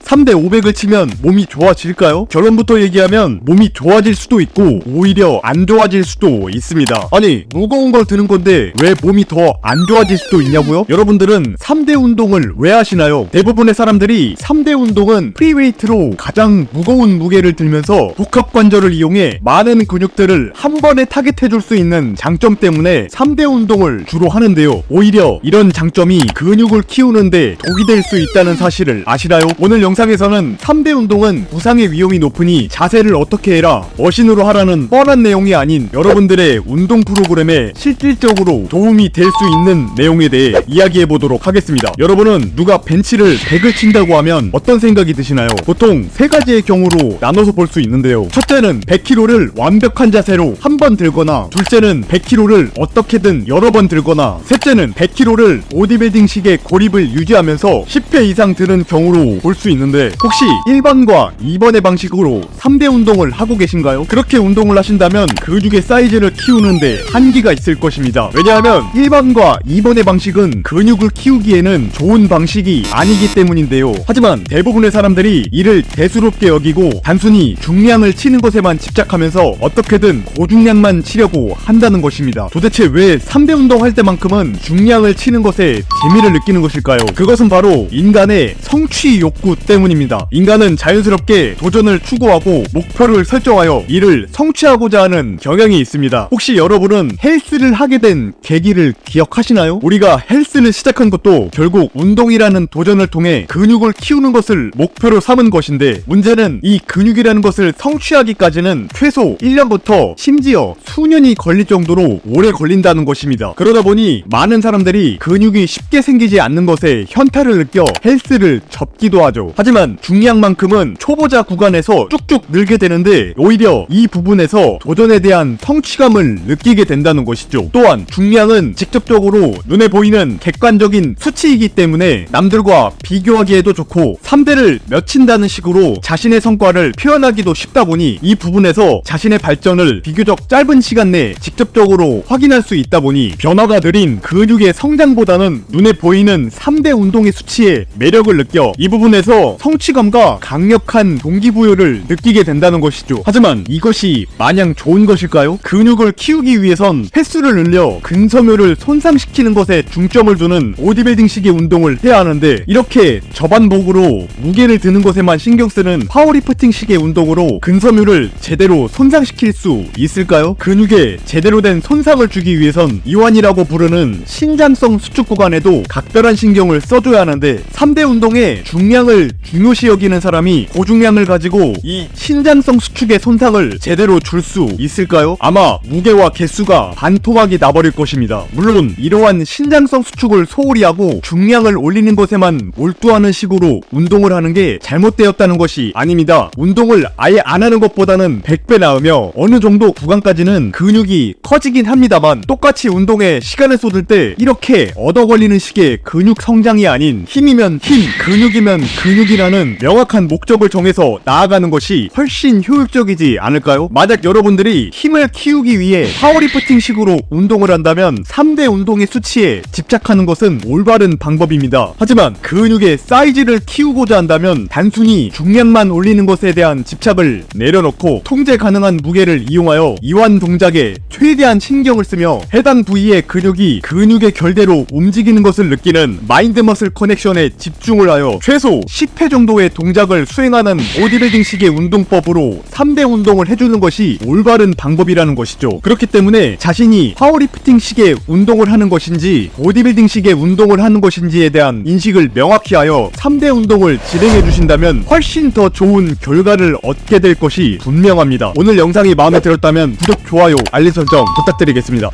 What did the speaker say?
3대 500을 치면 몸이 좋아질까요? 결론부터 얘기하면 몸이 좋아질 수도 있고 오히려 안 좋아질 수도 있습니다. 아니 무거운 걸 드는 건데 왜 몸이 더 안 좋아질 수도 있냐고요? 여러분들은 3대 운동을 왜 하시나요? 대부분의 사람들이 3대 운동은 프리웨이트로 가장 무거운 무게를 들면서 복합관절을 이용해 많은 근육들을 한 번에 타겟해줄 수 있는 장점 때문에 3대 운동을 주로 하는데요. 오히려 이런 장점이 근육을 키우는데 독이 될 수 있다는 사실을 아시나요? 오늘 영상에서는 3대 운동은 부상의 위험이 높으니 자세를 어떻게 해라, 머신으로 하라는 뻔한 내용이 아닌 여러분들의 운동 프로그램에 실질적으로 도움이 될 수 있는 내용에 대해 이야기해 보도록 하겠습니다. 여러분은 누가 벤치를 100을 친다고 하면 어떤 생각이 드시나요? 보통 세 가지의 경우로 나눠서 볼 수 있는데요. 첫째는 100kg를 완벽한 자세로 한 번 들거나, 둘째는 100kg를 어떻게든 여러 번 들거나, 셋째는 100kg를 보디빌딩식의 고립을 유지하면서 10회 이상 드는 경우로 볼 수 있는데, 혹시 1번과 2번의 방식으로 3대 운동을 하고 계신가요? 그렇게 운동을 하신다면 근육의 사이즈를 키우는데 한계가 있을 것입니다. 왜냐하면 1번과 2번의 방식은 근육을 키우기에는 좋은 방식이 아니기 때문인데요. 하지만 대부분의 사람들이 이를 대수롭게 여기고 단순히 중량을 치는 것에만 집착하면서 어떻게든 고중량만 치려고 한다는 것입니다. 도대체 왜 3대 운동할 때만큼은 중량을 치는 것에 재미를 느끼는 것일까요? 그것은 바로 인간의 성취 욕구 때문입니다. 인간은 자연스럽게 도전을 추구하고 목표를 설정하여 이를 성취하고자 하는 경향이 있습니다. 혹시 여러분은 헬스를 하게 된 계기를 기억하시나요? 우리가 헬스를 시작한 것도 결국 운동이라는 도전을 통해 근육을 키우는 것을 목표로 삼은 것인데, 문제는 이 근육이라는 것을 성취하기까지는 최소 1년부터 심지어 수년이 걸릴 정도로 오래 걸린다는 것입니다. 그러다 보니 많은 사람들이 근육이 쉽게 생기지 않는 것에 현타를 느껴 헬스를 접기도 하죠. 하지만 중량만큼은 초보자 구간에서 쭉쭉 늘게 되는데 오히려 이 부분에서 도전에 대한 성취감을 느끼게 된다는 것이죠. 또한 중량은 직접적으로 눈에 보이는 객관적인 수치이기 때문에 남들과 비교하기에도 좋고 3대를 몇 친다는 식으로 자신의 성과를 표현하기도 쉽다 보니 이 부분에서 자신의 발전을 비교적 짧은 시간 내에 직접적으로 확인할 수 있다 보니 변화가 느린 근육의 성장보다는 눈에 보이는 3대 운동의 수치에 매력을 느껴 이 부분에서 성취감과 강력한 동기부여를 느끼게 된다는 것이죠. 하지만 이것이 마냥 좋은 것일까요? 근육을 키우기 위해선 횟수를 늘려 근섬유를 손상시키는 것에 중점을 두는 보디빌딩식의 운동을 해야 하는데, 이렇게 저반복으로 무게를 드는 것에만 신경 쓰는 파워리프팅식의 운동으로 근섬유를 제대로 손상시킬 수 있을까요? 근육에 제대로 된 손상을 주기 위해선 이완이라고 부르는 신장성 수축 구간에도 각별한 신경을 써줘야 하는데, 3대 운동에 중량을 중요시 여기는 사람이 고중량을 가지고 이 신장성 수축의 손상을 제대로 줄 수 있을까요? 아마 무게와 개수가 반토막이 나버릴 것입니다. 물론 이러한 신장성 수축을 소홀히 하고 중량을 올리는 것에만 몰두하는 식으로 운동을 하는 게 잘못되었다는 것이 아닙니다. 운동을 아예 안 하는 것보다는 100배 나으며 어느 정도 구간까지는 근육이 커지긴 합니다만, 똑같이 운동에 시간을 쏟을 때 이렇게 얻어 걸리는 식의 근육 성장이 아닌 힘이면 힘, 근육이면 근육이라는 명확한 목적을 정해서 나아가는 것이 훨씬 효율적이지 않을까요? 만약 여러분들이 힘을 키우기 위해 파워리프팅 식으로 운동을 한다면 3대 운동의 수치에 집착하는 것은 올바른 방법입니다. 하지만 근육의 사이즈를 키우고자 한다면 단순히 중량만 올리는 것에 대한 집착을 내려놓고 통제 가능한 무게를 이용하여 이완 동작에 최대한 신경을 쓰며 해당 부위의 근육이 근육의 결대로 움직이는 것을 느끼는 마인드 머슬 커넥션에 집중을 하여 최소 10회 정도의 동작을 수행하는 보디빌딩식의 운동법으로 3대 운동을 해주는 것이 올바른 방법이라는 것이죠. 그렇기 때문에 자신이 파워리프팅식의 운동을 하는 것인지 보디빌딩식의 운동을 하는 것인지에 대한 인식을 명확히 하여 3대 운동을 진행해 주신다면 훨씬 더 좋은 결과를 얻게 될 것이 분명합니다. 오늘 영상이 마음에 들었다면 구독, 좋아요, 알림 설정 부탁드리겠습니다.